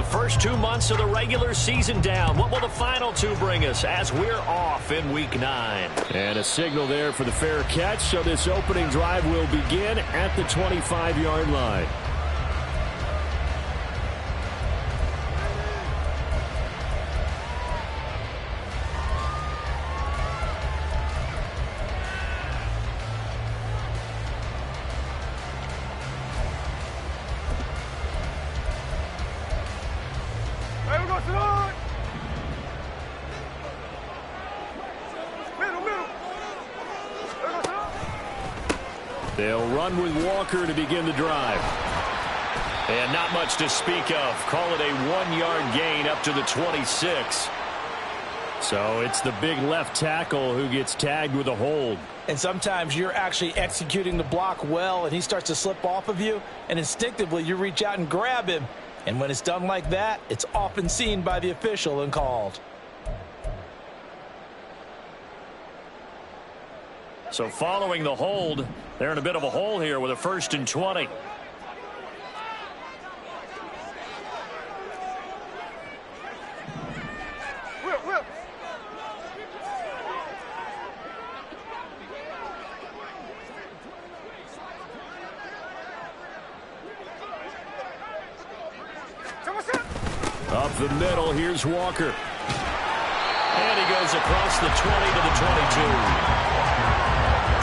first 2 months of the regular season down. What will the final two bring us as we're off in Week 9? And a signal there for the fair catch, so this opening drive will begin at the 25-yard line. They'll run with Walker to begin the drive. And not much to speak of. Call it a 1-yard gain up to the 26. So it's the big left tackle who gets tagged with a hold. And sometimes you're actually executing the block well, and he starts to slip off of you, and instinctively you reach out and grab him. And when it's done like that, it's often seen by the official and called. So following the hold, they're in a bit of a hole here with a 1st and 20. Up the middle, here's Walker. And he goes across the 20 to the 22.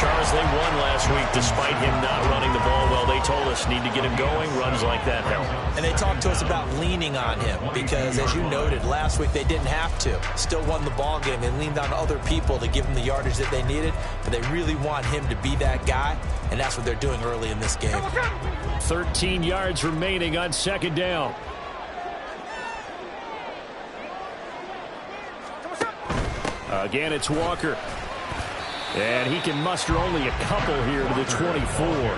Charles, they won last week despite him not running the ball well. They told us need to get him going. Runs like that help. And they talked to us about leaning on him because, as you noted, last week they didn't have to. Still won the ball game. They leaned on other people to give them the yardage that they needed, but they really want him to be that guy, and that's what they're doing early in this game. 13 yards remaining on 2nd down. Again, it's Walker. And he can muster only a couple here to the 24.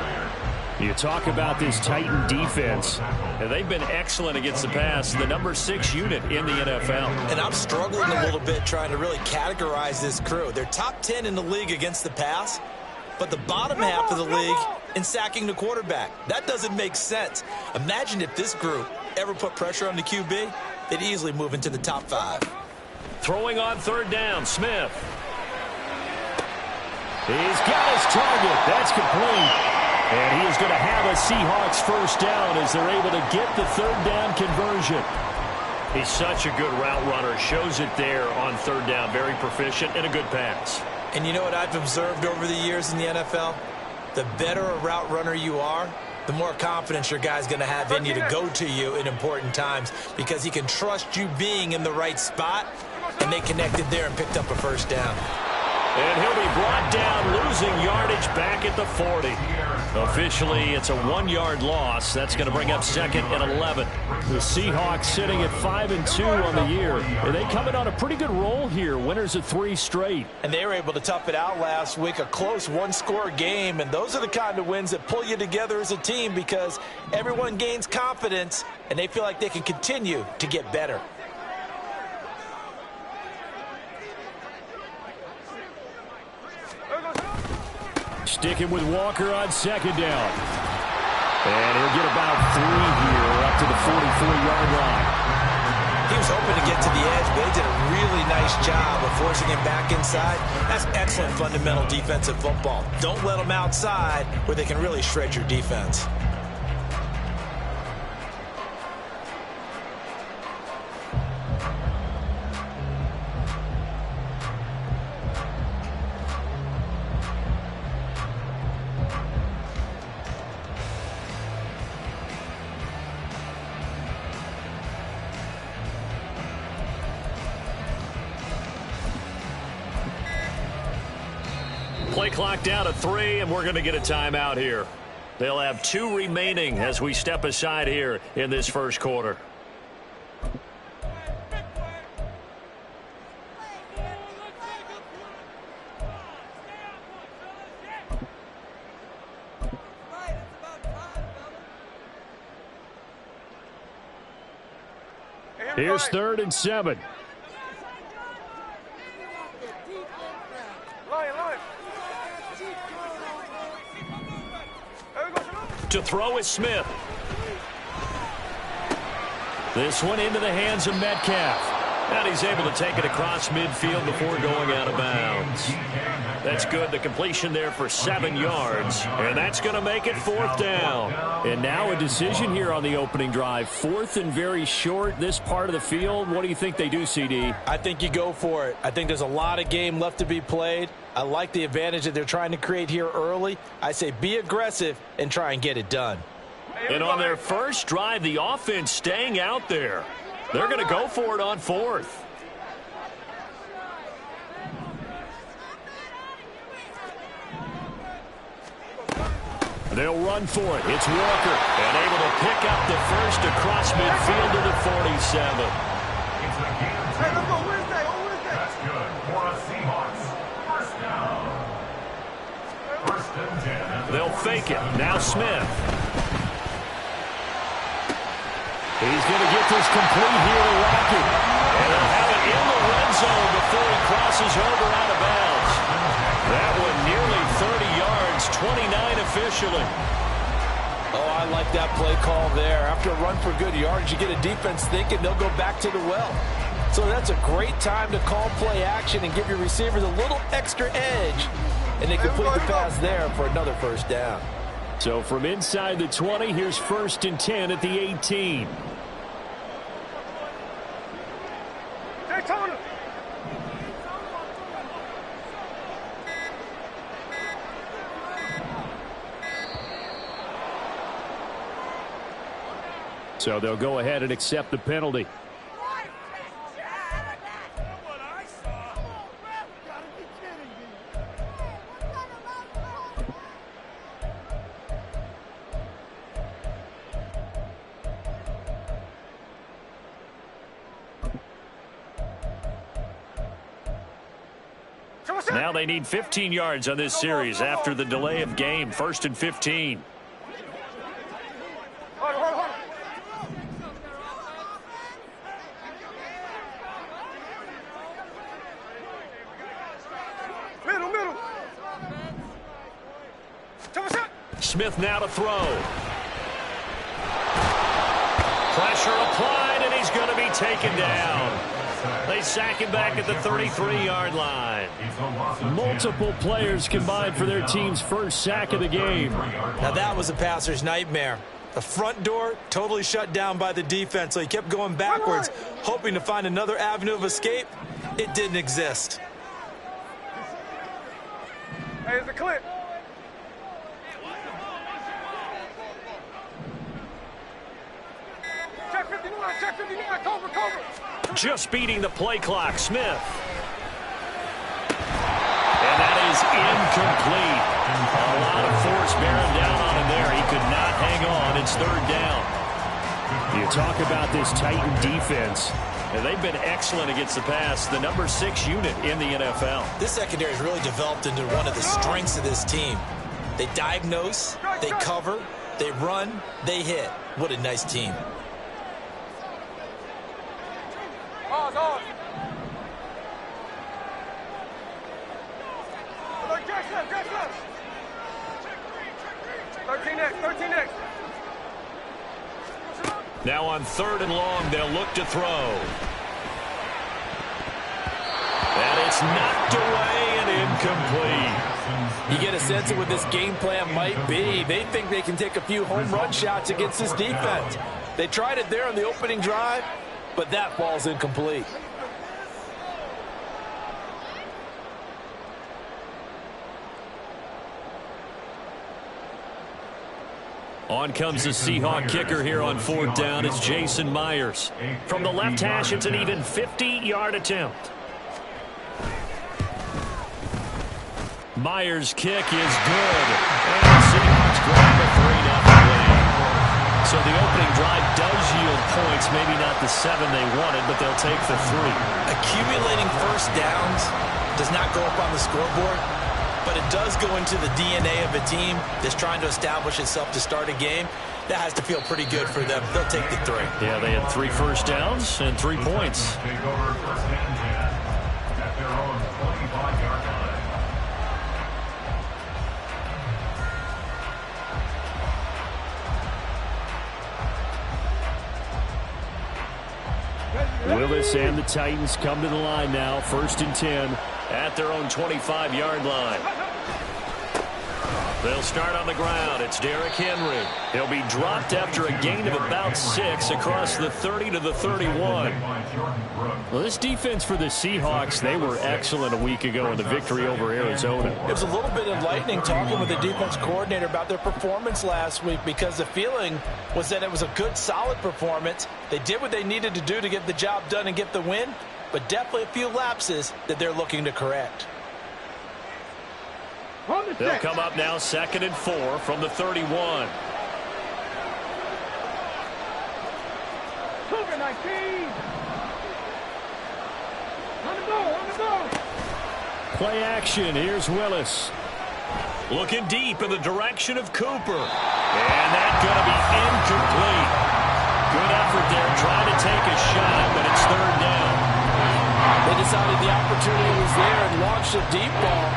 You talk about this Titan defense. And they've been excellent against the pass. The number 6 unit in the NFL. And I'm struggling a little bit trying to really categorize this crew. They're top 10 in the league against the pass, but the bottom half of the league in sacking the quarterback. That doesn't make sense. Imagine if this group ever put pressure on the QB, they'd easily move into the top 5. Throwing on 3rd down, Smith. He's got his target. That's complete. And he is going to have a Seahawks 1st down as they're able to get the 3rd down conversion. He's such a good route runner. Shows it there on 3rd down. Very proficient and a good pass. And you know what I've observed over the years in the NFL? The better a route runner you are, the more confidence your guy's going to have in you to go to you in important times because he can trust you being in the right spot, and they connected there and picked up a 1st down. And he'll be brought down, losing yardage back at the 40. Officially, it's a 1-yard loss. That's going to bring up 2nd and 11. The Seahawks sitting at 5-2 on the year. And they come in on a pretty good roll here. Winners of 3 straight. And they were able to tough it out last week. A close 1-score game. And those are the kind of wins that pull you together as a team because everyone gains confidence and they feel like they can continue to get better. Sticking with Walker on 2nd down. And he'll get about 3 here up to the 44-yard line. He was hoping to get to the edge, but they did a really nice job of forcing him back inside. That's excellent fundamental defensive football. Don't let them outside where they can really shred your defense. Play clock down to 3, and we're going to get a timeout here. They'll have 2 remaining as we step aside here in this 1st quarter. Here's 3rd and 7. To throw is Smith. This one into the hands of Metcalf. And he's able to take it across midfield before going out of bounds. That's good. The completion there for 7 yards. And that's going to make it 4th down. And now a decision here on the opening drive. 4th and very short, this part of the field. What do you think they do, CD? I think you go for it. I think there's a lot of game left to be played. I like the advantage that they're trying to create here early. I say be aggressive and try and get it done. And on their first drive, the offense staying out there. They're going to go for it on 4th. They'll run for it. It's Walker. And able to pick up the first across midfield to the 47. Hey, let's go Wednesday. On Wednesday. That's good for a Seahawks. First down. First and 10. They'll fake it. Now Smith. He's going to get this complete here to Rocky. And they'll have it in the red zone before he crosses over out of bounds. That one nearly 30 yards, 29 officially. Oh, I like that play call there. After a run for good yards, you get a defense thinking they'll go back to the well. So that's a great time to call play action and give your receivers a little extra edge. And they complete the pass there for another first down. So from inside the 20, here's 1st and 10 at the 18. Daytona. So they'll go ahead and accept the penalty. Now they need 15 yards on this series after the delay of game. 1st and 15. Middle. Smith now to throw. Pressure applied, and he's going to be taken down. They sack him back at the 33-yard line. Multiple players combined for their team's first sack of the game. Now that was a passer's nightmare. The front door totally shut down by the defense, so he kept going backwards, hoping to find another avenue of escape. It didn't exist. Hey, it's a clip. Check 59, cover. Just beating the play clock. Smith. And that is incomplete. A lot of force bearing down on him there. He could not hang on. It's 3rd down. You talk about this Titan defense. And they've been excellent against the pass. The number 6 unit in the NFL. This secondary has really developed into one of the strengths of this team. They diagnose, they cover, they run, they hit. What a nice team. Oh. 13X. Now on 3rd and long, they'll look to throw. And it's knocked away and incomplete. You get a sense of what this game plan might be. They think they can take a few home run shots against this defense. They tried it there on the opening drive, but that ball's incomplete. On comes the Seahawk kicker here on 4th down. It's Jason Myers. From the left hash, it's an even 50-yard attempt. Myers' kick is good. And the Seahawks grab a 3-0 lead. So the opening drive does yield points. Maybe not the 7 they wanted, but they'll take the 3. Accumulating first downs does not go up on the scoreboard, but it does go into the DNA of a team that's trying to establish itself to start a game. That has to feel pretty good for them. They'll take the 3. Yeah, they had 3 first downs and 3 points. Take over 1st and 10 at their own 25-yard line. Willis and the Titans come to the line now. 1st and 10. At their own 25-yard line. They'll start on the ground. It's Derrick Henry. He'll be dropped after a gain of about 6 across the 30 to the 31. Well, this defense for the Seahawks, they were excellent a week ago in the victory over Arizona. It was a little bit enlightening talking with the defense coordinator about their performance last week, because the feeling was that it was a good, solid performance. They did what they needed to do to get the job done and get the win, but definitely a few lapses that they're looking to correct. They'll come up now 2nd and 4 from the 31. Cougar 19. On the go. Play action. Here's Willis. Looking deep in the direction of Cooper. And that's going to be incomplete. Good effort there trying to take a shot, but it's 3rd down. They decided the opportunity was there and launched a deep ball,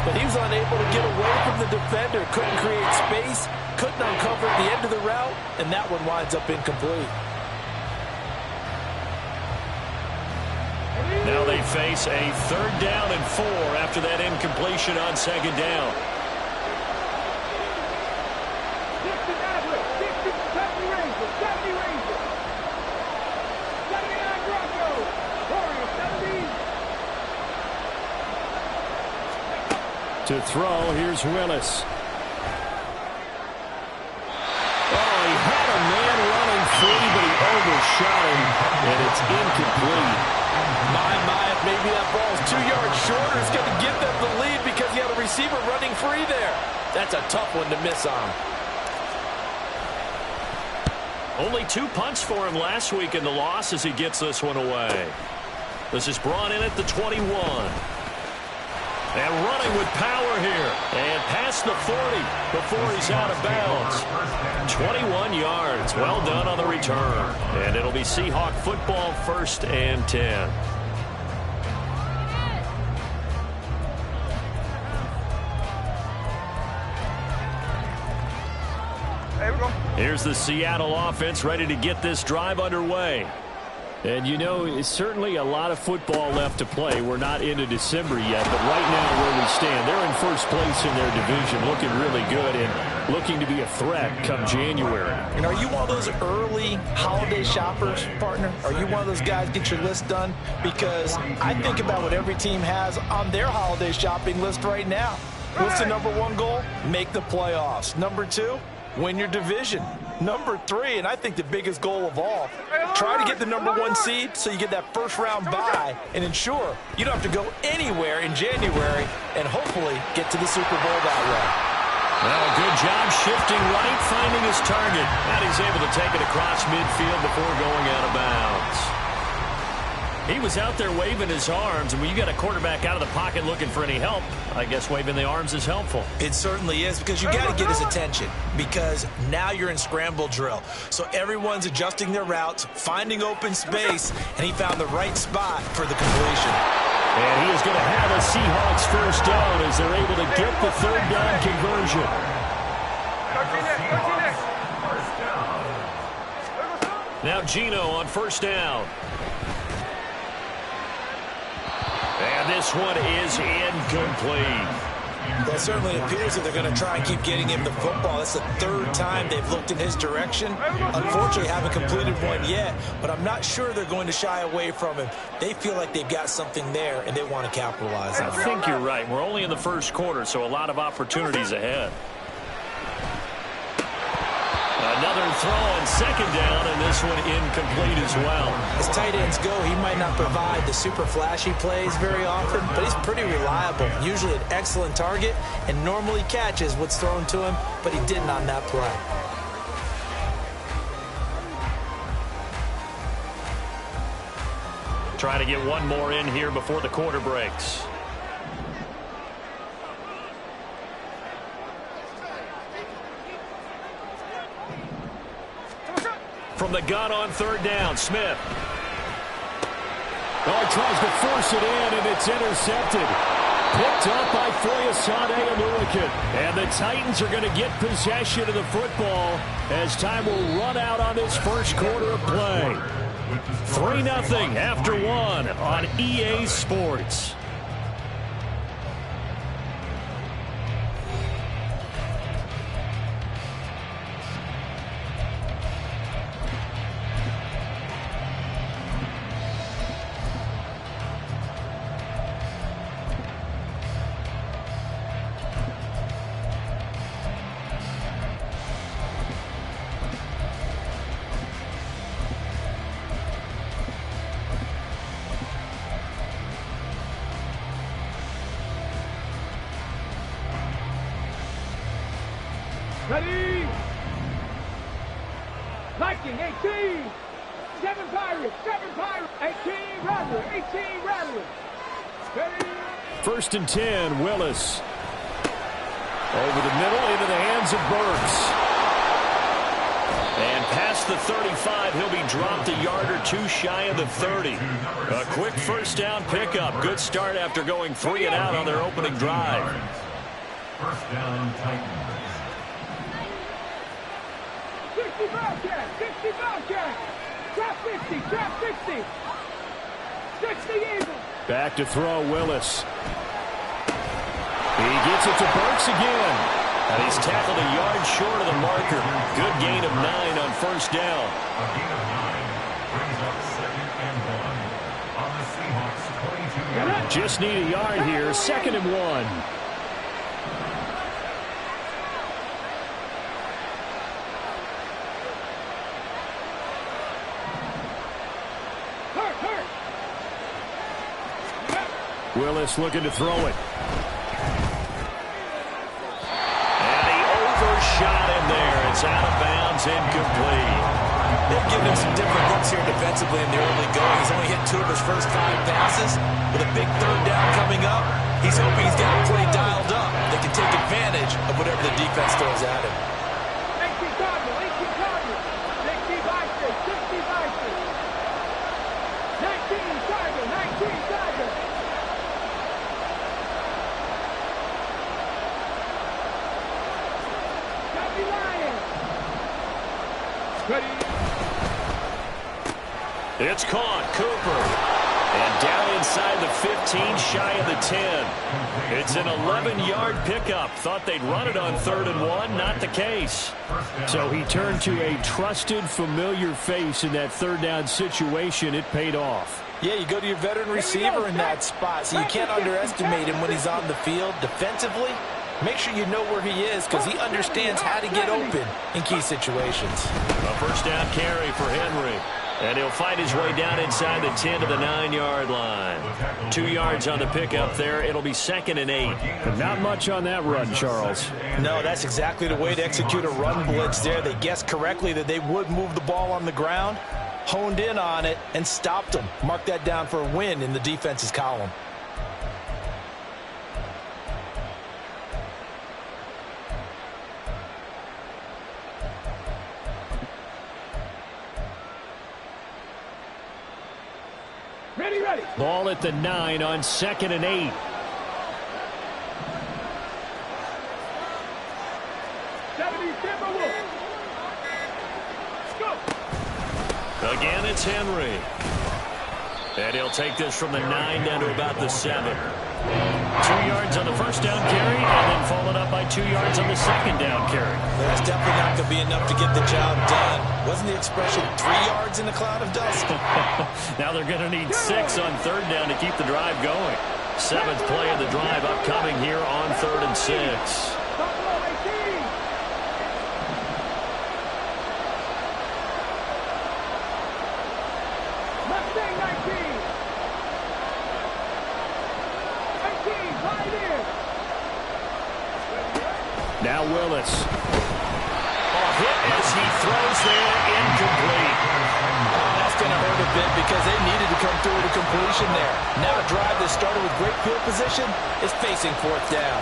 but he was unable to get away from the defender, couldn't create space, couldn't uncover the end of the route, and that one winds up incomplete. Now they face a 3rd down and 4 after that incompletion on 2nd down. To throw, here's Willis. Oh, he had a man running free, but he overshot him, and it's incomplete. My, if maybe that ball's 2 yards shorter, it's going to give them the lead because he had a receiver running free there. That's a tough one to miss on. Only 2 punts for him last week in the loss as he gets this one away. This is brought in at the 21. And running with power here. And past the 40 before he's out of bounds. 21 yards. Well done on the return. And it'll be Seahawk football, 1st and 10. Here's the Seattle offense ready to get this drive underway. And, you know, it's certainly a lot of football left to play. We're not into December yet, but right now where we stand, they're in 1st place in their division, looking really good and looking to be a threat come January. And are you one of those early holiday shoppers, partner? Are you one of those guys get your list done? Because I think about what every team has on their holiday shopping list right now. What's the number 1 goal? Make the playoffs. Number 2, win your division. Number 3, and I think the biggest goal of all, try to get the number 1 seed so you get that 1st round bye and ensure you don't have to go anywhere in January and hopefully get to the Super Bowl that way. Well, good job shifting right, finding his target. And he's able to take it across midfield before going out of bounds. He was out there waving his arms, and when you got a quarterback out of the pocket looking for any help, I guess waving the arms is helpful. It certainly is, because you got to get his attention, because now you're in scramble drill. So everyone's adjusting their routes, finding open space, and he found the right spot for the completion. And he is going to have a Seahawks 1st down as they're able to get the 3rd down conversion. Now Geno on 1st down. And this one is incomplete. Well, it certainly appears that they're going to try and keep getting him the football. That's the 3rd time they've looked in his direction. Unfortunately, haven't completed one yet, but I'm not sure they're going to shy away from him. They feel like they've got something there, and they want to capitalize on it. I think you're right. We're only in the 1st quarter, so a lot of opportunities ahead. Another throw on 2nd down, and this one incomplete as well. As tight ends go, he might not provide the super flashy plays very often, but he's pretty reliable. Usually an excellent target, and normally catches what's thrown to him, but he didn't on that play. Trying to get one more in here before the quarter breaks. From the gun on 3rd down, Smith. Oh, he tries to force it in, and it's intercepted. Picked up by Foyesade Aluakin. And the Titans are going to get possession of the football as time will run out on this 1st quarter of play. 3-0 after one on EA Sports. Ready? Viking, 18. 7 Pirates, 18 Rattler, 18 Rattler. Ready? 1st and 10, Willis. Over the middle, into the hands of Burks. And past the 35, he'll be dropped a yard or two shy of the 30. A quick first down pickup. Good start after going 3 and out on their opening drive. First down, Titans. 60 Bobcat, 60 Bobcat. Trap 50, trap 50. 60 Eagle. Back to throw, Willis. He gets it to Burks again. And he's tackled a yard short of the marker. Good gain of 9 on first down. A gain of 9 brings up 2nd and 1 on the Seahawks 22-yard. Just need a yard here, 2nd and 1. Willis looking to throw it. And he overshot him there. It's out of bounds, incomplete. They've given him some different looks here defensively in the early going. He's only hit 2 of his first 5 passes. With a big 3rd down coming up, he's hoping he's got a play dialed up that can take advantage of whatever the defense throws at him. 18 Cardinal, 18 Cardinal. 60 Viking, 60 Viking. 19 Tiger, 19 Tiger. Ready? It's caught. Cooper. And down inside the 15, shy of the 10. It's an 11-yard pickup. Thought they'd run it on 3rd and 1. Not the case. So he turned to a trusted, familiar face in that 3rd down situation. It paid off. Yeah, you go to your veteran receiver in that spot, so you can't underestimate him when he's on the field. Defensively, make sure you know where he is because he understands how to get open in key situations. A first down carry for Henry. And he'll fight his way down inside the 10 to the 9-yard line. 2 yards on the pickup there. It'll be 2nd and 8. But not much on that run, Charles. No, that's exactly the way to execute a run blitz there. They guessed correctly that they would move the ball on the ground, honed in on it, and stopped them. Mark that down for a win in the defense's column. Ready, ready. Ball at the 9 on 2nd and 8. Again, it's Henry. And he'll take this from the 9 down to about the 7. 2 yards on the first down carry, and then followed up by 2 yards on the second down carry. That's definitely not going to be enough to get the job done. Wasn't the expression 3 yards in a cloud of dust? Now they're going to need 6 on 3rd down to keep the drive going. 7th play of the drive upcoming here on 3rd and 6. Now Willis. Hit as he throws there, incomplete. That's going to hurt a bit because they needed to come through with a completion there. Now a drive that started with great field position is facing 4th down.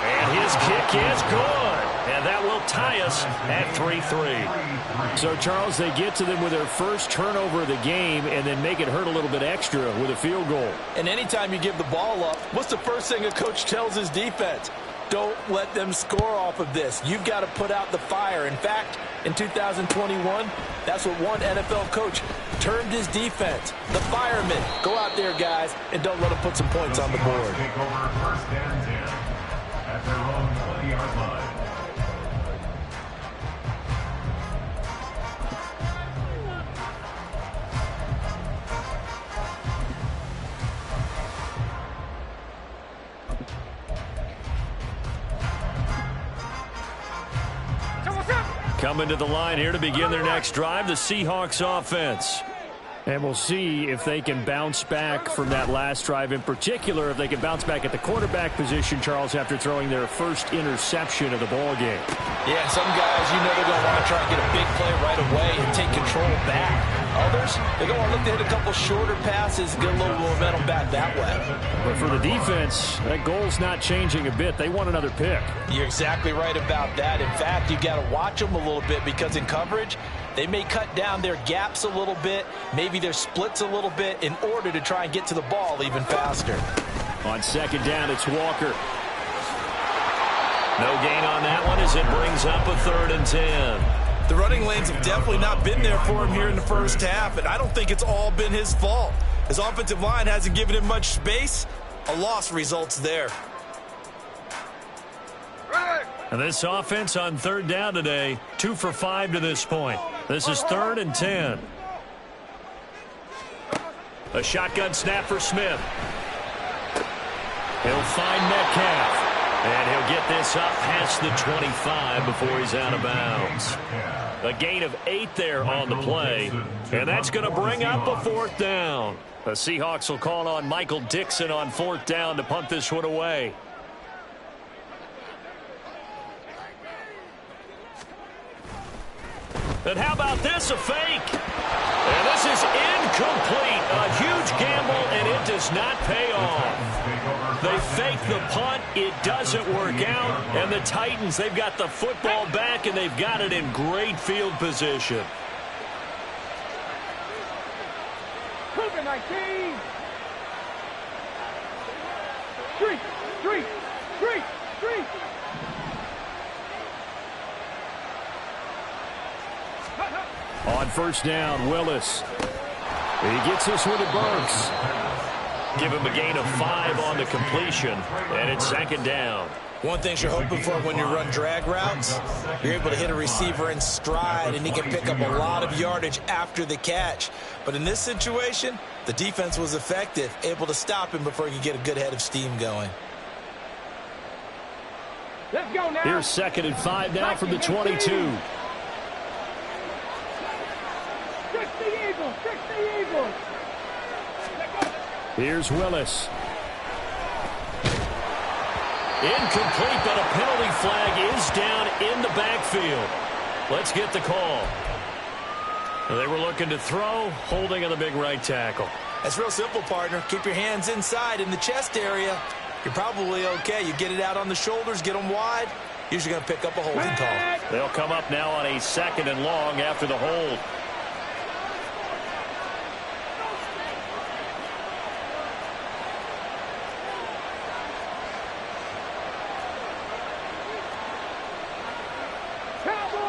And his kick is good. And that will tie us at 3-3. So, Charles, they get to them with their first turnover of the game and then make it hurt a little bit extra with a field goal. And anytime you give the ball up, what's the first thing a coach tells his defense? Don't let them score off of this. You've got to put out the fire. In fact, in 2021? That's what one NFL coach termed his defense. The firemen. Go out there, guys, and don't let them put some points on the board. Take over first and 10 at their own 20-yard line. Coming to the line here to begin their next drive, the Seahawks offense. And we'll see if they can bounce back from that last drive, in particular if they can bounce back at the quarterback position, Charles, after throwing their first interception of the ball game. Yeah, some guys, they're going to want to try and get a big play right away and take control back. Others, they're going to look to hit a couple shorter passes and get a little momentum back that way. But for the defense, that goal's not changing a bit. They want another pick. You're exactly right about that. In fact, you got to watch them a little bit because in coverage, they may cut down their gaps a little bit, maybe their splits a little bit in order to try and get to the ball even faster. On second down, it's Walker. No gain on that one as it brings up a 3rd and 10. The running lanes have definitely not been there for him here in the first half, and I don't think it's all been his fault. His offensive line hasn't given him much space. A loss results there. And this offense on 3rd down today, 2 for 5 to this point. This is 3rd and 10. A shotgun snap for Smith. He'll find Metcalf. And he'll get this up past the 25 before he's out of bounds. A gain of 8 there on the play. And that's going to bring up a 4th down. The Seahawks will call on Michael Dixon on 4th down to punt this one away. And how about this, a fake? And this is incomplete. A huge gamble, and it does not pay off. They fake the punt. It doesn't work out. And the Titans, they've got the football back, and they've got it in great field position. Cougar 19. Street. On first down, Willis. He gets this one to Burks. Give him a gain of 5 on the completion, and it's 2nd down. One thing you're hoping for when you run drag routes, you're able to hit a receiver in stride, and he can pick up a lot of yardage after the catch. But in this situation, the defense was effective, able to stop him before he could get a good head of steam going. Let's go now. Here's 2nd and 5 now from the 22. Fix the Eagles. Here's Willis. Incomplete, but a penalty flag is down in the backfield. Let's get the call. They were looking to throw, holding on the big right tackle. That's real simple, partner. Keep your hands inside in the chest area. You're probably okay. You get it out on the shoulders, get them wide. Usually going to pick up a holding call. They'll come up now on a 2nd and long after the hold.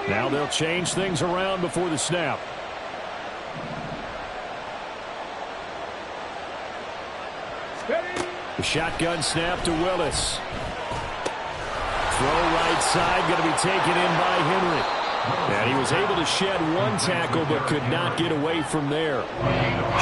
Now they'll change things around before the snap. The shotgun snap to Willis. Throw right side, going to be taken in by Henry. And he was able to shed 1 tackle, but could not get away from there.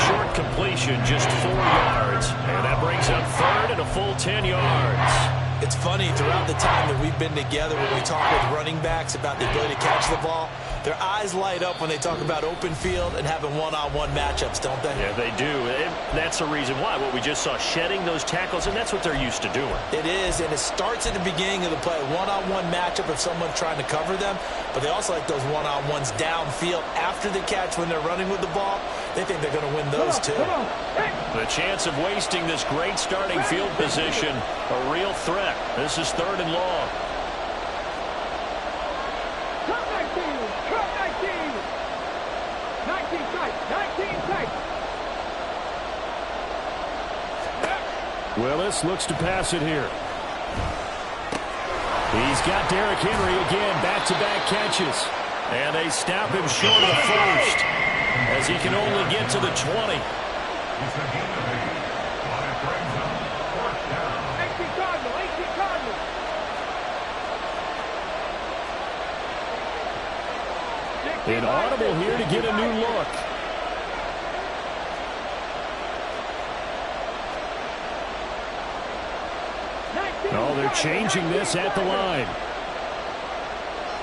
Short completion, just 4 yards. And that brings up 3rd and a full 10 yards. It's funny, throughout the time that we've been together, when we talk with running backs about the ability to catch the ball, their eyes light up when they talk about open field and having one-on-one matchups, don't they? Yeah, they do. And that's the reason why. What we just saw, shedding those tackles, and that's what they're used to doing. It is, and it starts at the beginning of the play. One-on-one matchup if someone's trying to cover them, but they also like those one-on-ones downfield after the catch when they're running with the ball. They think they're going to win those too. The chance of wasting this great starting field position, a real threat. This is 3rd and long. Cut 19. 19 tight. Willis looks to pass it here. He's got Derrick Henry again, back-to-back catches. And they stop him short of the first, as he can only get to the 20. It's a game to be, but it brings up fourth down. 18 Cardinal, 18 Cardinal. Inaudible here to get a new look. Oh, they're changing this at the line.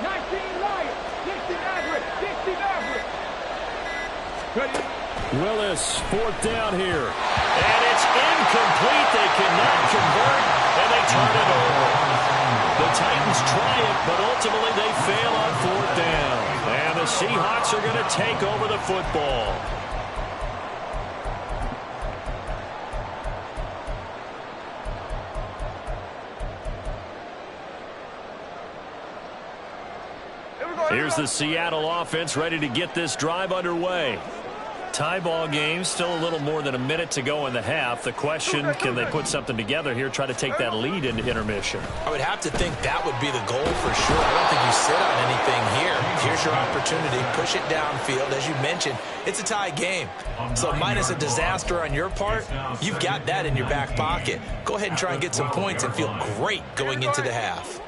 19 Lions, 60 Maverick, 60 Maverick. Ready? Willis, fourth down here. And it's incomplete. They cannot convert, and they turn it over. The Titans try it, but ultimately they fail on fourth down. And the Seahawks are going to take over the football. Here's the Seattle offense ready to get this drive underway. Tie ball game, still a little more than a minute to go in the half. The question, can they put something together here, try to take that lead into intermission? I would have to think that would be the goal for sure. I don't think you sit on anything here. Here's your opportunity. Push it downfield. As you mentioned, it's a tie game. So minus a disaster on your part, you've got that in your back pocket. Go ahead and try and get some points and feel great going into the half.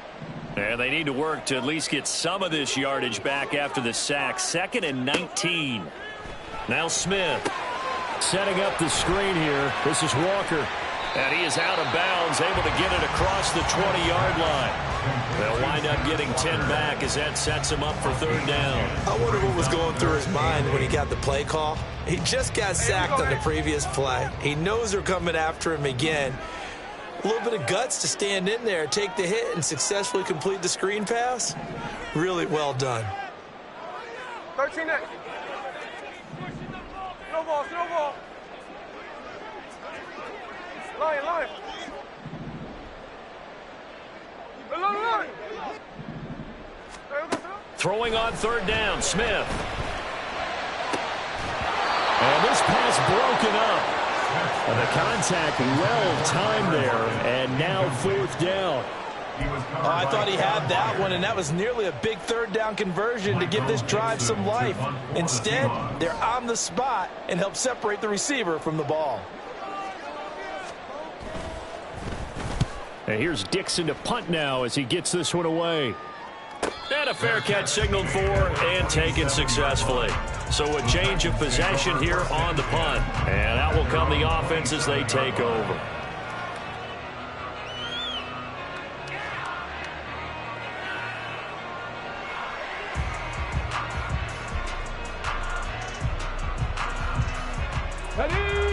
And they need to work to at least get some of this yardage back after the sack. 2nd and 19. Now Smith. Setting up the screen here. This is Walker. And he is out of bounds, able to get it across the 20-yard line. They'll wind up getting 10 back as that sets him up for third down. I wonder what was going through his mind when he got the play call. He just got sacked on the previous play. He knows they're coming after him again. A little bit of guts to stand in there, take the hit, and successfully complete the screen pass. Really well done. 13 next. Snowball, snowball. Lion, lion. Lion. Throwing on third down, Smith. And this pass broken up. And the contact well timed there, and now fourth down. Oh, I thought he had that one, and that was nearly a big third down conversion to give this drive some life. Instead, they're on the spot and help separate the receiver from the ball. And here's Dixon to punt now as he gets this one away. And a fair catch signaled for and taken successfully. So a change of possession here on the punt. And out will come the offense as they take over.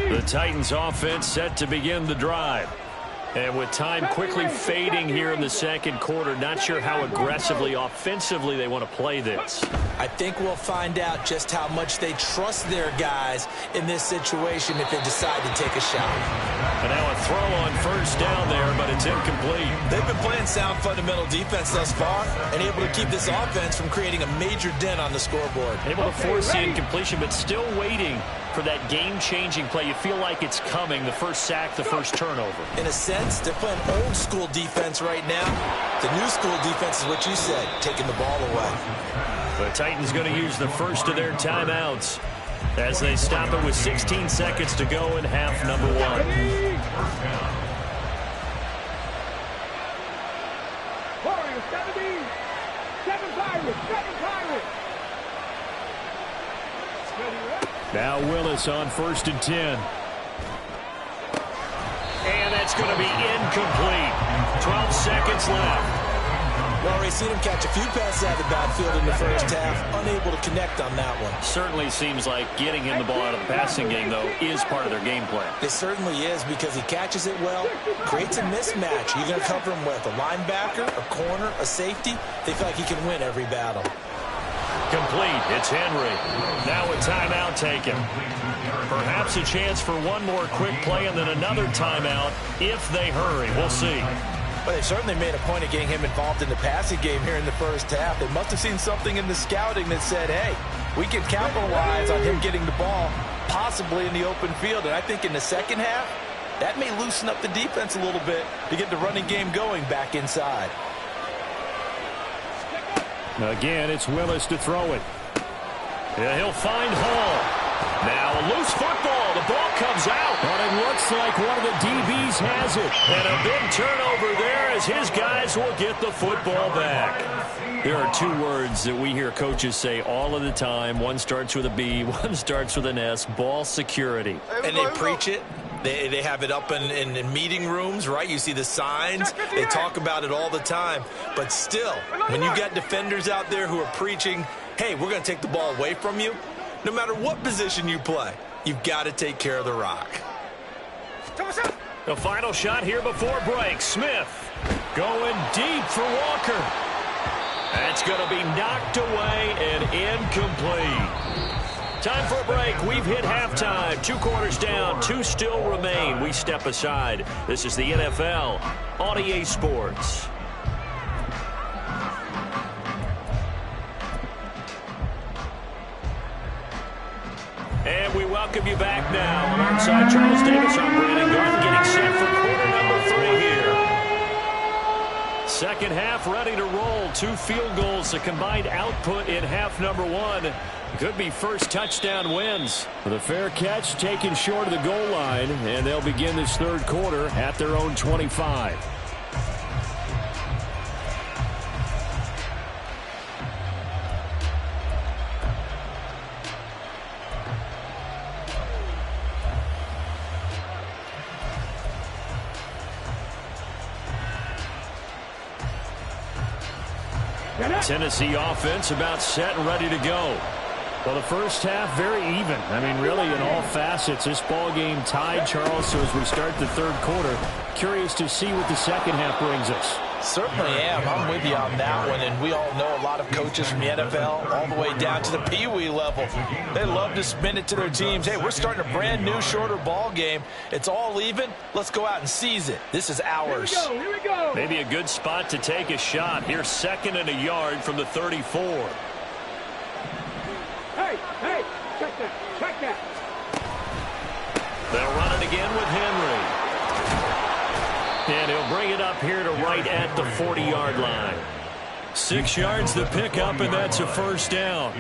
The Titans offense set to begin the drive. And with time quickly fading here in the second quarter, not sure how aggressively, offensively they want to play this. I think we'll find out just how much they trust their guys in this situation if they decide to take a shot. And now a throw on first down there, but it's incomplete. They've been playing sound fundamental defense thus far and able to keep this offense from creating a major dent on the scoreboard. Able to force the incompletion, but still waiting for that game-changing play. You feel like it's coming, the first sack, the first turnover. In a sense, they're playing old-school defense right now. The new school defense is what you said, taking the ball away. The Titans going to use the first of their timeouts as they stop it with 16 seconds to go in half number one. Warriors, 17. 7 Pirates, 7 Pirates. Now Willis on 1st and 10. And that's going to be incomplete. 12 seconds left. Well, we've seen him catch a few passes out of the backfield in the first half, unable to connect on that one. Certainly seems like getting him the ball out of the passing game, though, is part of their game plan. It certainly is because he catches it well, creates a mismatch. You're going to cover him with a linebacker, a corner, a safety. They feel like he can win every battle. Complete. It's Henry. Now a timeout taken. Perhaps a chance for one more quick play and then another timeout if they hurry. We'll see. Well, they certainly made a point of getting him involved in the passing game here in the first half. They must have seen something in the scouting that said, hey, we can capitalize on him getting the ball, possibly in the open field. And I think in the second half, that may loosen up the defense a little bit to get the running game going back inside. Again, it's Willis to throw it. Yeah, he'll find Hall. Now a loose football. The ball comes out. But it looks like one of the DBs has it. And a big turnover there as his guys will get the football back. There are two words that we hear coaches say all of the time. One starts with a B, one starts with an S. Ball security. And they preach it. They have it up in meeting rooms, right? You see the signs. They talk about it all the time. But still, when you got defenders out there who are preaching, hey, we're going to take the ball away from you, no matter what position you play, you've got to take care of the rock. The final shot here before break. Smith going deep for Walker. That's going to be knocked away and incomplete. Time for a break. We've hit halftime. 2 quarters down. 2 still remain. We step aside. This is the NFL on EA Sports. And we welcome you back now. Alongside Charles Davis, I'm Brandon Garden, getting set for quarter number 3 here. Second half ready to roll. 2 field goals, a combined output in half number 1. Could be first touchdown wins. The fair catch taken short of the goal line, and they'll begin this third quarter at their own 25. Tennessee offense about set and ready to go. Well, the first half, very even. I mean, really, in all facets, this ball game tied, Charles. So as we start the third quarter, curious to see what the second half brings us. Certainly am. I'm with you on that one. And we all know a lot of coaches from the NFL all the way down to the Pee-wee level. They love to spin it to their teams. Hey, we're starting a brand new, shorter ball game. It's all even. Let's go out and seize it. This is ours. Here we go. Here we go. Maybe a good spot to take a shot. Here's 2nd and a yard from the 34. Hey, check that, check that. They'll run it again with Henry. And he'll bring it up here to right at the 40-yard line. 6 yards the pickup, and that's a first down. He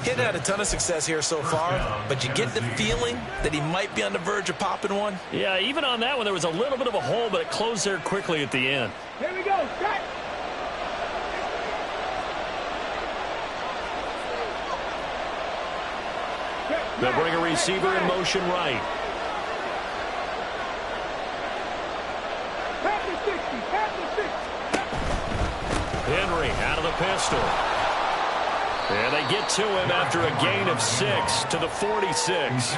hadn't had a ton of success here so far, but you get the feeling that he might be on the verge of popping one. Yeah, even on that one, there was a little bit of a hole, but it closed there quickly at the end. Here we go, set. They'll bring a receiver in motion right. Henry out of the pistol. And they get to him after a gain of 6 to the 46.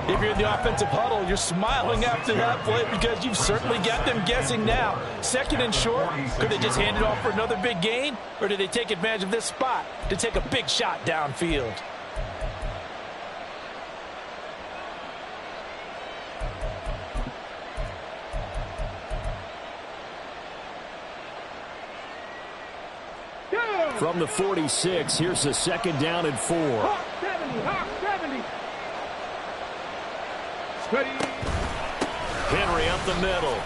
If you're in the offensive huddle, you're smiling after that play because you've certainly got them guessing now. 2nd and short, could they just hand it off for another big gain? Or do they take advantage of this spot to take a big shot downfield? From the 46, here's the 2nd down and 4. Hawk 70, Hawk 70. Ready. Henry up the middle.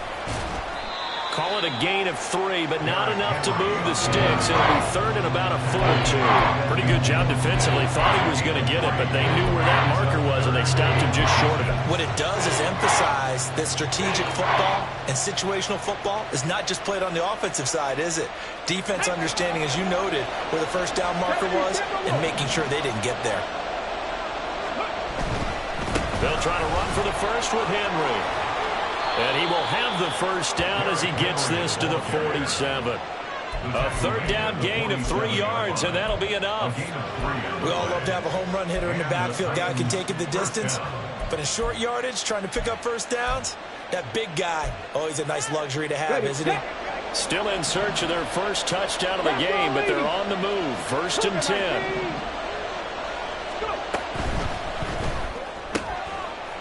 Call it a gain of 3, but not enough to move the sticks. It'll be 3rd and about a foot or 2. Pretty good job defensively. Thought he was going to get it, but they knew where that marker was, and they stopped him just short of it. What it does is emphasize that strategic football and situational football is not just played on the offensive side, is it? Defense understanding, as you noted, where the first down marker was and making sure they didn't get there. They'll try to run for the first with Henry. And he will have the first down as he gets this to the 47. A 3rd down gain of 3 yards, and that'll be enough. We all love to have a home run hitter in the backfield. Guy can take it the distance. But in short yardage, trying to pick up first downs, that big guy, always a nice luxury to have, isn't he? Still in search of their first touchdown of the game, but they're on the move. 1st and 10.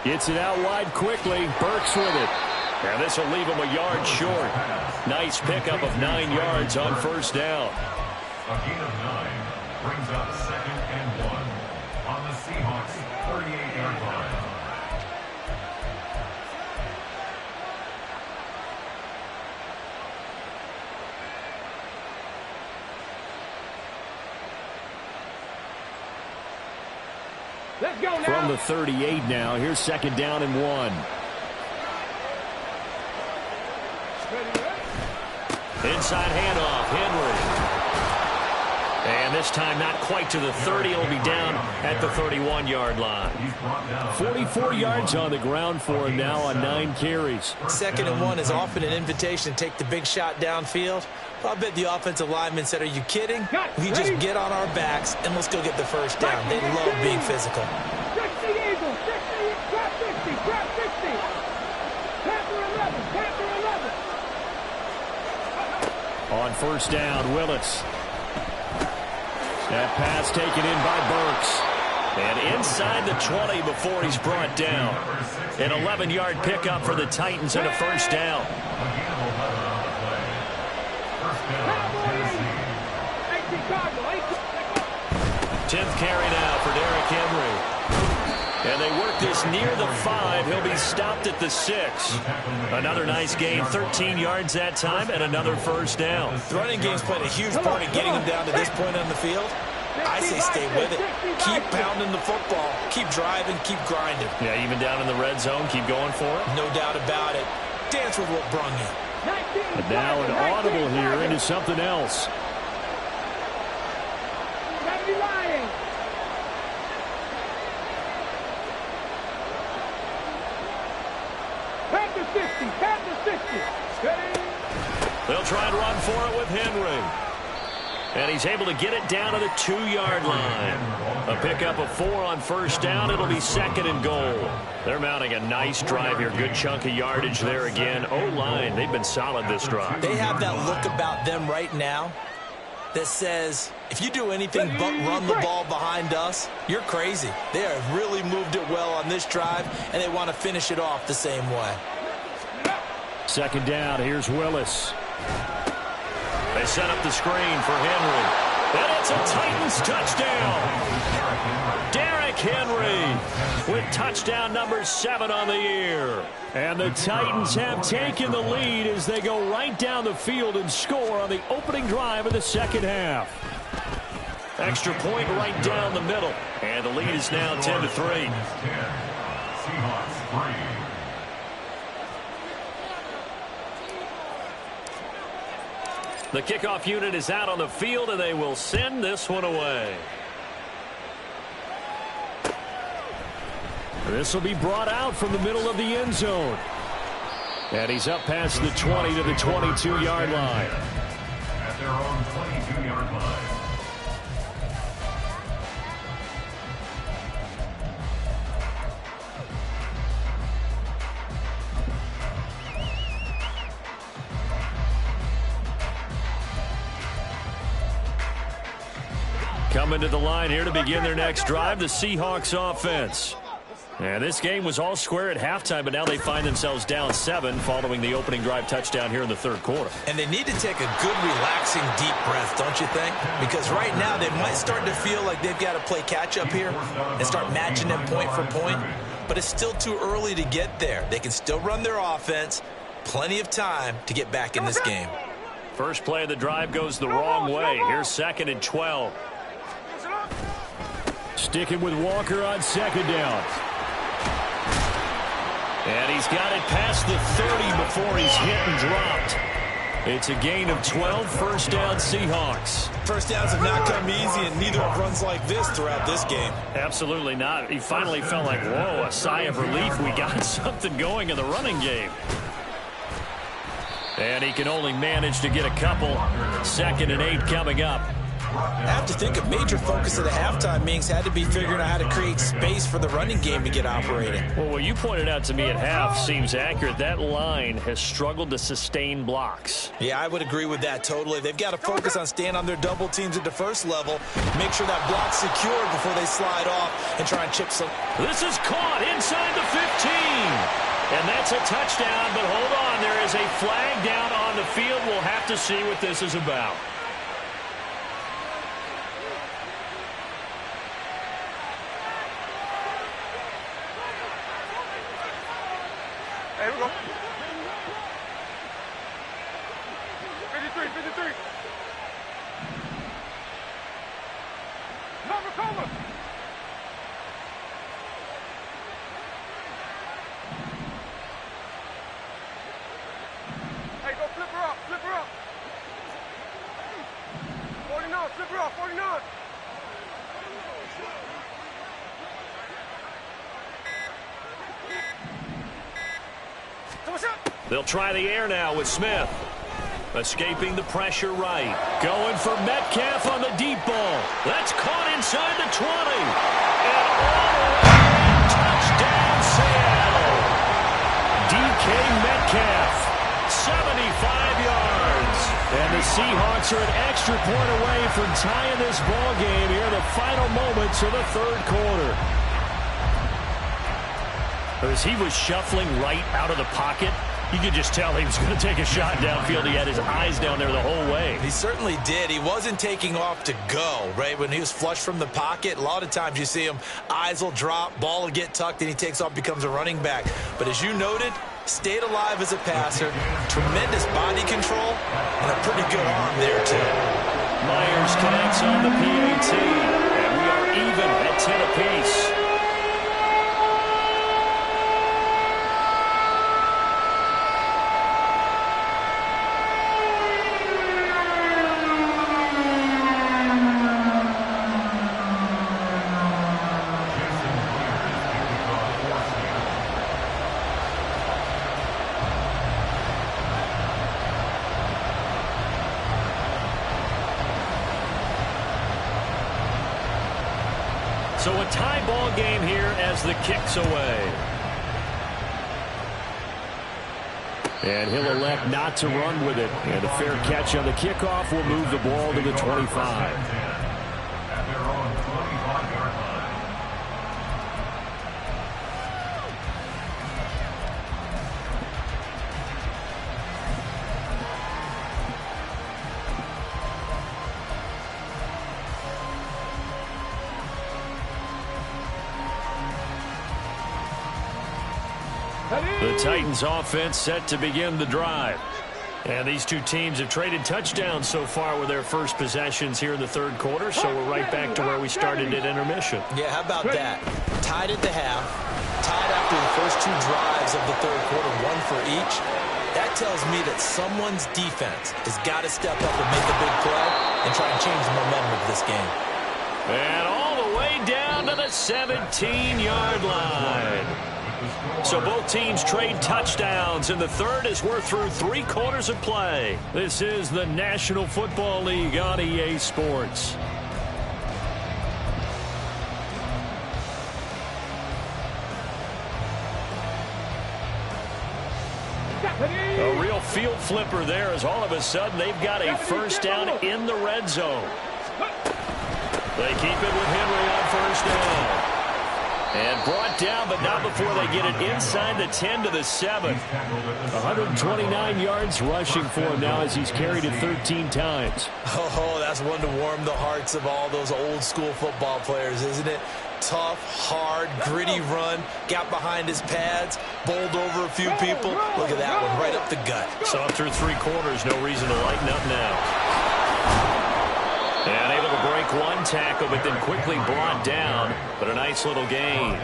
Gets it out wide quickly. Burks with it. And this will leave him a yard short. Nice pickup of 9 yards on first down. A gain of 9 brings up 2nd and 1 on the Seahawks 38-yard line. Let's go now. From the 38 now, here's 2nd down and 1. Inside handoff, Henry. And this time not quite to the 30. It'll be down at the 31-yard line. 44 yards on the ground for him now on 9 carries. 2nd and 1 is often an invitation to take the big shot downfield. I bet the offensive lineman said, are you kidding? We just get on our backs and let's go get the first down. They love being physical. 60 Eagles, 60, grab 60, grab 60. Panther 11, Panther 11. On 1st down, Willis. That pass taken in by Burks. And inside the 20 before he's brought down. An 11-yard pickup for the Titans and a 1st down. 10th carry now for Derrick Henry. And they work this near the 5. He'll be stopped at the 6. Another nice gain, 13 yards that time, and another 1st down. The running game's played a huge part in getting them down to this point on the field. I say stay with it. Keep pounding the football. Keep driving. Keep grinding. Yeah, even down in the red zone, keep going for it. No doubt about it. Dance with what brung you. And now an audible here into something else. They'll try and run for it with Henry. And he's able to get it down to the 2-yard line. A pickup of 4 on 1st down. It'll be 2nd and goal. They're mounting a nice drive here. Good chunk of yardage there again. O-line, they've been solid this drive. They have that look about them right now that says, if you do anything but run the ball behind us, you're crazy. They have really moved it well on this drive, and they want to finish it off the same way. 2nd down, here's Willis. They set up the screen for Henry. And it's a Titans touchdown. Derrick Henry with touchdown number 7 on the year. And the Titans have taken the lead as they go right down the field and score on the opening drive of the 2nd half. Extra point right down the middle. And the lead is now 10-3. Seahawks 3. The kickoff unit is out on the field, and they will send this one away. This will be brought out from the middle of the end zone. And he's up past the 20 to the 22-yard line. At their own 22-yard line. Coming to the line here to begin their next drive, the Seahawks offense. And this game was all square at halftime, but now they find themselves down 7 following the opening drive touchdown here in the 3rd quarter. And they need to take a good, relaxing, deep breath, don't you think? Because right now they might start to feel like they've got to play catch-up here and start matching them point for point. But it's still too early to get there. They can still run their offense. Plenty of time to get back in this game. First play of the drive goes the wrong way. Here's 2nd and 12. Sticking with Walker on 2nd down. And he's got it past the 30 before he's hit and dropped. It's a gain of 12, 1st down Seahawks. First downs have not come easy, and neither have runs like this throughout this game. Absolutely not. He finally felt like, whoa, a sigh of relief. We got something going in the running game. And he can only manage to get a couple. 2nd and 8 coming up. I have to think a major focus of the halftime meetings had to be figuring out how to create space for the running game to get operating. Well, what you pointed out to me at half seems accurate. That line has struggled to sustain blocks. Yeah, I would agree with that totally. They've got to focus on staying on their double teams at the first level, make sure that block's secured before they slide off and try and chip some. This is caught inside the 15. And that's a touchdown, but hold on. There is a flag down on the field. We'll have to see what this is about. Here we go. 53, 53. Number cover. They'll try the air now with Smith. Escaping the pressure right. Going for Metcalf on the deep ball. That's caught inside the 20. And all the way in, touchdown Seattle. DK Metcalf, 75 yards. And the Seahawks are an extra point away from tying this ball game here in the final moments of the third quarter. As he was shuffling right out of the pocket, you could just tell he was going to take a shot downfield. He had his eyes down there the whole way. He certainly did. He wasn't taking off to go, right? When he was flushed from the pocket, a lot of times you see him, eyes will drop, ball will get tucked, and he takes off, becomes a running back. But as you noted, stayed alive as a passer, tremendous body control, and a pretty good arm there, too. Myers connects on the PAT, and we are even at 10 apiece. So a tie ball game here as the kick's away. And he'll elect not to run with it. And a fair catch on the kickoff will move the ball to the 25. At their own 25-yard line. The Titans offense set to begin the drive. And these two teams have traded touchdowns so far with their first possessions here in the third quarter, so we're right back to where we started at intermission. Yeah, how about that? Tied at the half, tied after the first two drives of the third quarter, one for each. That tells me that someone's defense has got to step up and make a big play and try and change the momentum of this game. And all the way down to the 17-yard line. So both teams trade touchdowns, and the third as we're through 3 quarters of play. This is the National Football League on EA Sports. A real field flipper there as all of a sudden they've got a first down in the red zone. They keep it with Henry on first down. And brought down, but not before they get it inside the 10 to the 7. 129 yards rushing for him now as he's carried it 13 times. Oh, that's one to warm the hearts of all those old school football players, isn't it? Tough, hard, gritty run, got behind his pads, bowled over a few people. Look at that one, right up the gut. So through 3 quarters, no reason to lighten up now. And able to break one tackle, but then quickly brought down. But a nice little gain.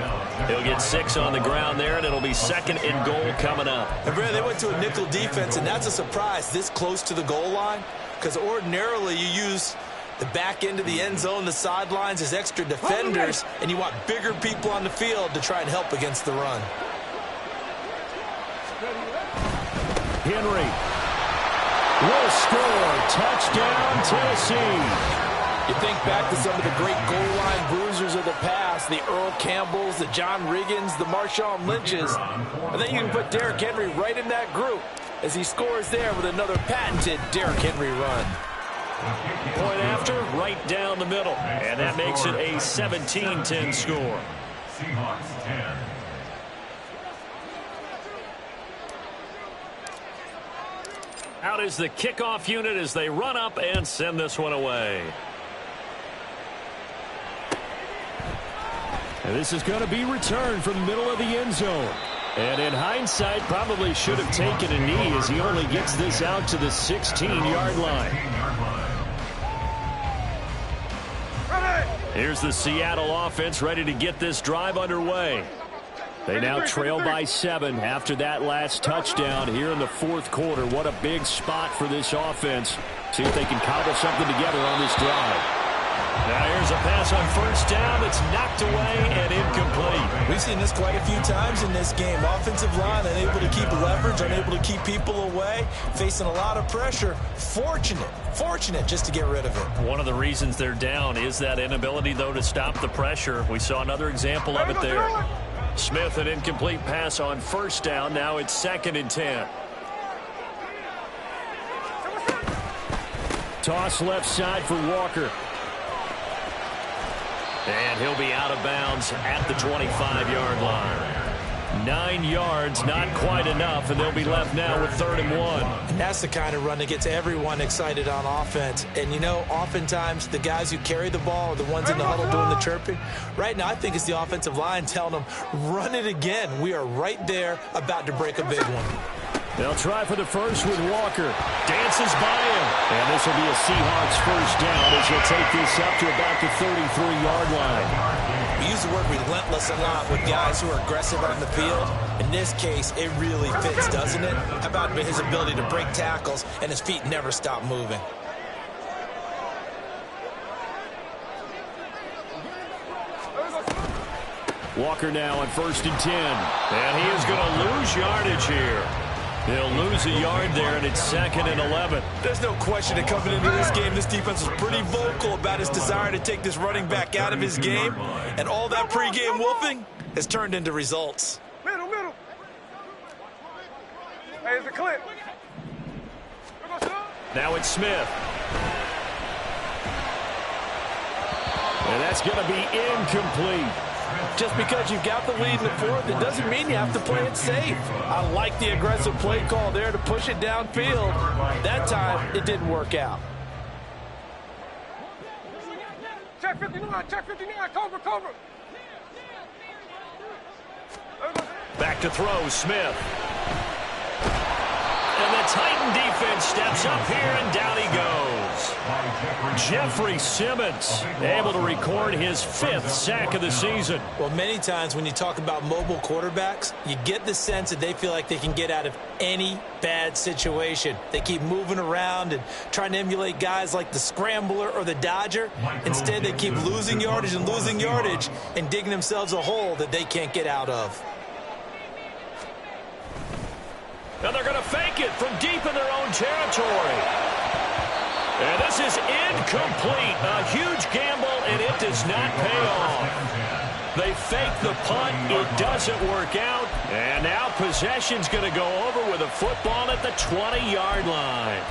He'll get 6 on the ground there, and it'll be 2nd and goal coming up. And Brad, they went to a nickel defense, and that's a surprise this close to the goal line, because ordinarily you use the back end of the end zone, the sidelines as extra defenders, and you want bigger people on the field to try and help against the run. Henry will score. Touchdown, Tennessee. You think back to some of the great goal line bruisers of the past, the Earl Campbells, the John Riggins, the Marshawn Lynches. And then you can put Derrick Henry right in that group as he scores there with another patented Derrick Henry run. Point after, right down the middle. And that makes it a 17-10 score. Seahawks 10. Out is the kickoff unit as they run up and send this one away. And this is going to be returned from the middle of the end zone. And in hindsight, probably should have taken a knee as he only gets this out to the 16-yard line. Here's the Seattle offense ready to get this drive underway. They now trail by 7 after that last touchdown here in the fourth quarter. What a big spot for this offense. See if they can cobble something together on this drive. Now here's a pass on first down that's knocked away and incomplete. We've seen this quite a few times in this game. Offensive line unable to keep leverage, unable to keep people away, facing a lot of pressure. Fortunate just to get rid of it. One of the reasons they're down is that inability, though, to stop the pressure. We saw another example of it there. Smith, an incomplete pass on first down. Now it's 2nd and 10. Toss left side for Walker. And he'll be out of bounds at the 25-yard line. 9 yards, not quite enough, and they'll be left now with 3rd and 1. And that's the kind of run that gets everyone excited on offense. And, you know, oftentimes the guys who carry the ball are the ones in the huddle doing the chirping. Right now, I think it's the offensive line telling them, run it again. We are right there about to break a big one. They'll try for the first with Walker. Dances by him. And this will be a Seahawks first down as he'll take this up to about the 33-yard line. We use the word relentless a lot with guys who are aggressive on the field. In this case, it really fits, doesn't it? How about his ability to break tackles and his feet never stop moving? Walker now on 1st and 10. And he is going to lose yardage here. They'll lose a yard there, and it's 2nd and 11. There's no question that coming into this game, this defense was pretty vocal about his desire to take this running back out of his game. And all that pregame wolfing has turned into results. Middle. Hey, it's a clip. Now it's Smith. And that's going to be incomplete. Just because you've got the lead in the 4th, it doesn't mean you have to play it safe. I like the aggressive play call there to push it downfield. That time, it didn't work out. Check 59, cover. Back to throw, Smith. And the Titan defense steps up here, and down he goes. Jeffrey Simmons able to record his 5th sack of the season. Well, many times when you talk about mobile quarterbacks, you get the sense that they feel like they can get out of any bad situation. They keep moving around and trying to emulate guys like the Scrambler or the Dodger. Instead, they keep losing yardage and digging themselves a hole that they can't get out of. And they're going to fake it from deep in their own territory. And this is incomplete. A huge gamble, and it does not pay off. They fake the punt. It doesn't work out. And now possession's going to go over with a football at the 20-yard line.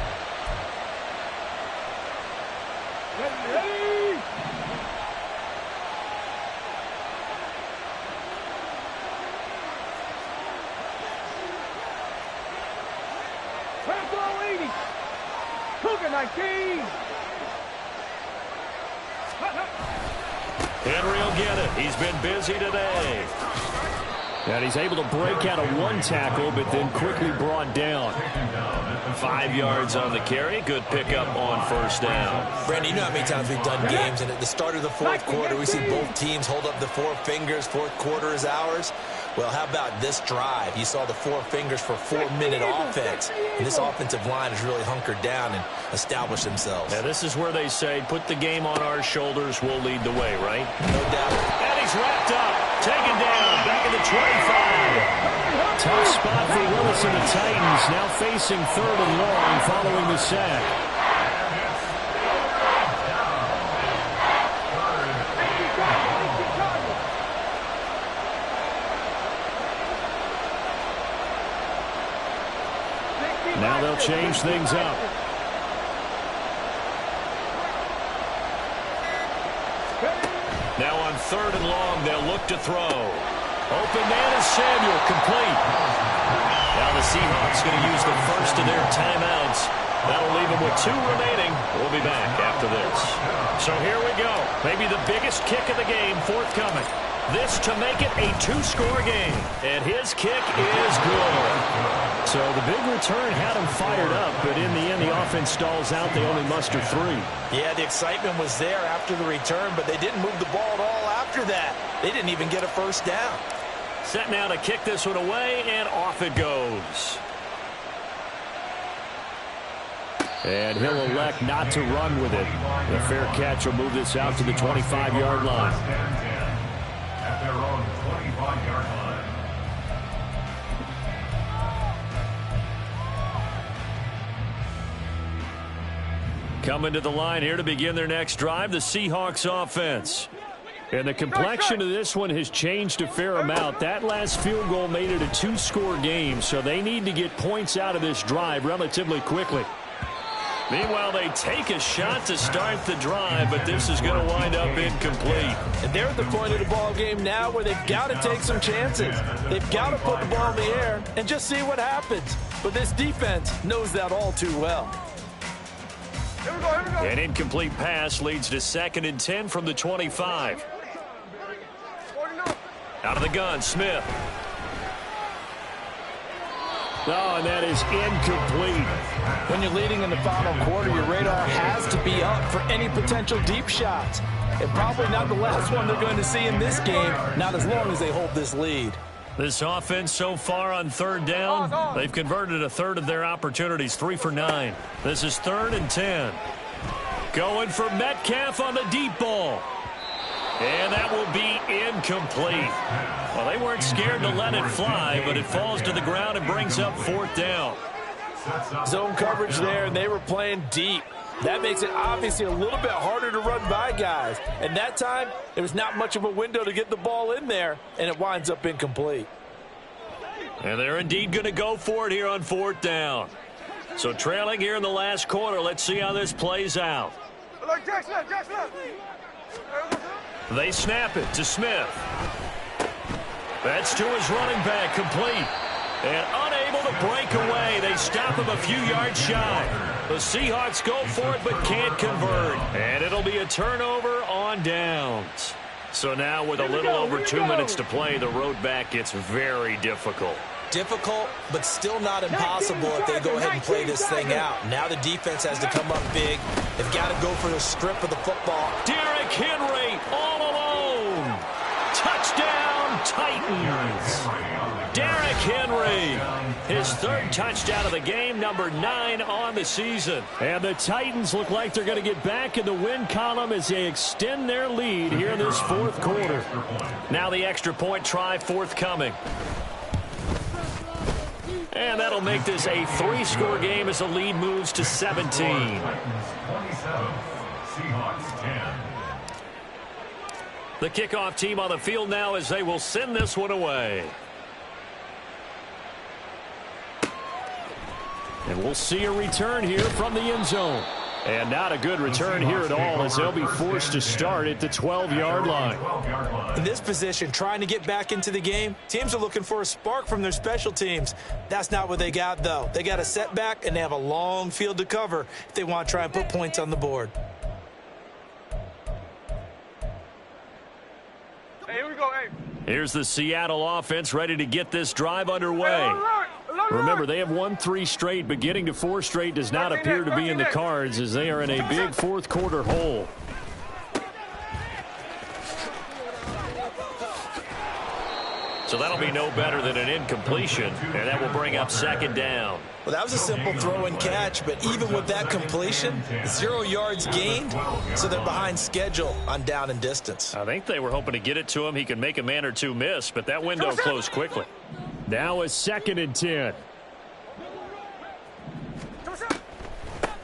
Henry will get it. He's been busy today. And he's able to break out of one tackle, but then quickly brought down. 5 yards on the carry. Good pickup on first down. Brandon, you know how many times we've done games, and at the start of the 4th quarter, we see both teams hold up the 4 fingers. 4th quarter is ours. Well, how about this drive? You saw the 4 fingers for 4-minute offense. And this offensive line has really hunkered down and established themselves. Now, this is where they say, put the game on our shoulders, we'll lead the way, right? No doubt. And he's wrapped up. Taken down. Back at the 25. Tough spot for Willis and the Titans. Now facing 3rd and long following the sack. Now they'll change things up. Now on 3rd and long, they'll look to throw. Open man is Samuel, complete. Now the Seahawks going to use the first of their timeouts. That'll leave them with 2 remaining. We'll be back after this. So here we go. Maybe the biggest kick of the game forthcoming. This to make it a 2-score game. And his kick is good. So the big return had him fired up, but in the end, the offense stalls out. They only muster 3. Yeah, the excitement was there after the return, but they didn't move the ball at all after that. They didn't even get a first down. Set now to kick this one away, and off it goes. And he'll elect not to run with it. The fair catch will move this out to the 25-yard line. At their own 25-yard line. Coming to the line here to begin their next drive, the Seahawks offense. And the complexion of this one has changed a fair amount. That last field goal made it a two-score game, so they need to get points out of this drive relatively quickly. Meanwhile, they take a shot to start the drive, but this is going to wind up incomplete. And they're at the point of the ball game now where they've got to take some chances. They've got to put the ball in the air and just see what happens. But this defense knows that all too well. Here we go. An incomplete pass leads to 2nd and 10 from the 25. Out of the gun, Smith. Oh, and that is incomplete. When you're leading in the final quarter, your radar has to be up for any potential deep shots. And probably not the last one they're going to see in this game, not as long as they hold this lead. This offense so far on 3rd down, they've converted a third of their opportunities, 3 for 9. This is 3rd and 10. Going for Metcalf on the deep ball. And that will be incomplete. Well, they weren't scared to let it fly, but it falls to the ground and brings up 4th down. Zone coverage there, and they were playing deep. That makes it obviously a little bit harder to run by guys. And that time, there was not much of a window to get the ball in there, and it winds up incomplete. And they're indeed going to go for it here on 4th down. So trailing here in the last quarter, let's see how this plays out. They snap it to Smith. That's to his running back, complete. And unable to break away. They stop him a few yards shy. The Seahawks go for it but can't convert. And it'll be a turnover on downs. So now with a little over 2 minutes to play, the road back gets very difficult. Difficult, but still not impossible if they go ahead and play this thing out. Now the defense has to come up big. They've got to go for the strip of the football. Derrick Henry all alone. Touchdown, Titans. Derrick Henry, his 3rd touchdown of the game, number 9 on the season. And the Titans look like they're going to get back in the win column as they extend their lead here in this 4th quarter. Now the extra point try forthcoming. And that'll make this a 3-score game as the lead moves to 17. 27, Seahawks 10. The kickoff team on the field now as they will send this one away. And we'll see a return here from the end zone. And not a good return here at all as they'll be forced to start at the 12-yard line. In this position, trying to get back into the game, teams are looking for a spark from their special teams. That's not what they got, though. They got a setback, and they have a long field to cover if they want to try and put points on the board. Hey, here we go, hey. Here's the Seattle offense ready to get this drive underway. Remember, they have won 3 straight, but getting to 4 straight does not appear to be in the cards as they are in a big 4th quarter hole. So that'll be no better than an incompletion, and that will bring up 2nd down. Well, that was a simple throw and catch, but even with that completion, 0 yards gained, so they're behind schedule on down and distance. I think they were hoping to get it to him. He could make a man or two miss, but that window closed quickly. Now a 2nd and 10.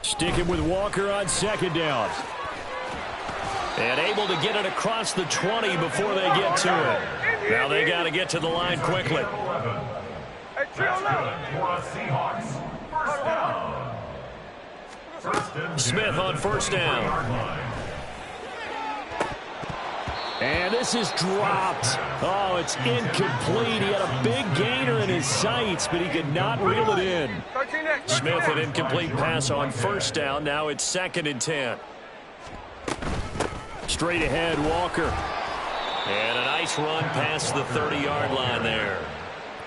Sticking with Walker on 2nd down. And able to get it across the 20 before they get to it. Now they got to get to the line quickly. Hey, chill now. Smith on 1st down. And this is dropped. Oh, it's incomplete. He had a big gainer in his sights, but he could not reel it in. Smith, an incomplete pass on 1st down. Now it's 2nd and 10. Straight ahead, Walker. And a nice run past the 30-yard line there.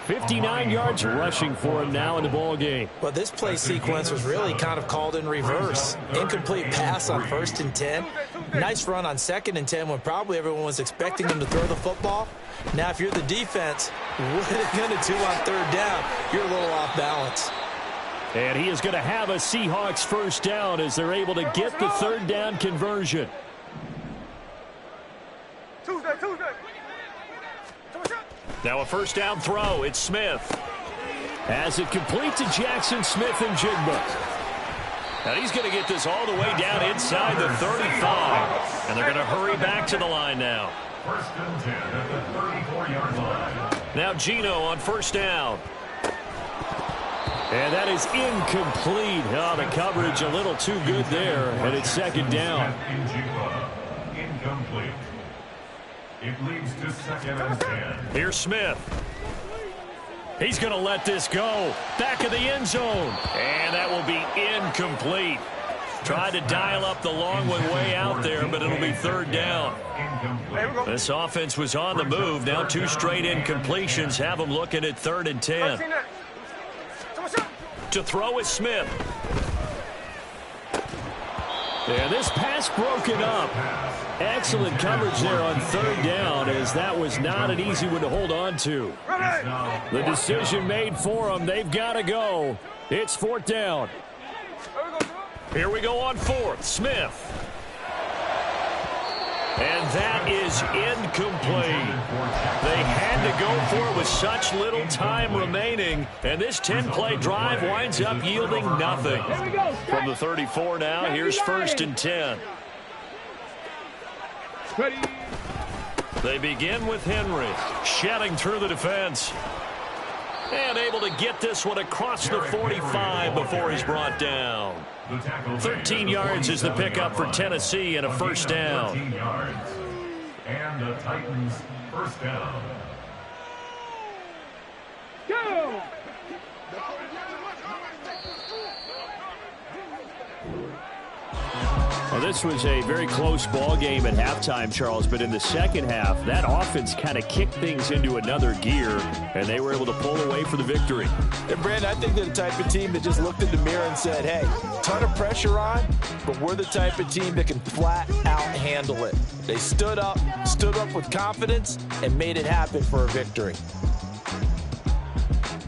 59 yards rushing for him now in the ball game. Well, this play sequence was really kind of called in reverse. Incomplete pass on 1st and 10. Nice run on 2nd and 10 when probably everyone was expecting him to throw the football. Now, if you're the defense, what are they going to do on 3rd down? You're a little off balance. And he is going to have a Seahawks first down as they're able to get the third down conversion. Now a first down throw. It's Smith. As it complete to Jackson Smith and Jigba. And he's going to get this all the way down inside the 35. And they're going to hurry back to the line now. First and 10 at the 34-yard line. Now Geno on first down. And that is incomplete. Oh, the coverage a little too good there. And it's second down. Incomplete. It leads to second and 10. Here's Smith. He's going to let this go. Back of the end zone. And that will be incomplete. Tried to dial up the long one way out there, but it'll be third down. This offense was on the move. Now 2 straight incompletions have them looking at 3rd and 10. To throw is Smith. And this pass broken up. Excellent coverage there on third down, as that was not an easy one to hold on to. The decision made for them. They've got to go. It's 4th down. Here we go on 4th. Smith. And that is incomplete. They had to go for it with such little time remaining. And this 10-play drive winds up yielding nothing. From the 34 now, here's 1st and 10. They begin with Henry, shedding through the defense. And able to get this one across the 45 before he's brought down. 13 yards is the pickup for Tennessee and a first down. 13 yards. And the Titans first down. Go! Well, this was a very close ball game at halftime, Charles, but in the second half, that offense kind of kicked things into another gear, and they were able to pull away for the victory. And Brandon, I think they're the type of team that just looked in the mirror and said, hey, ton of pressure on, but we're the type of team that can flat out handle it. They stood up with confidence, and made it happen for a victory.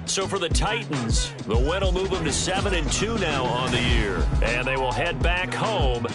So for the Titans, the win will move them to 7-2 now on the year. And they will head back home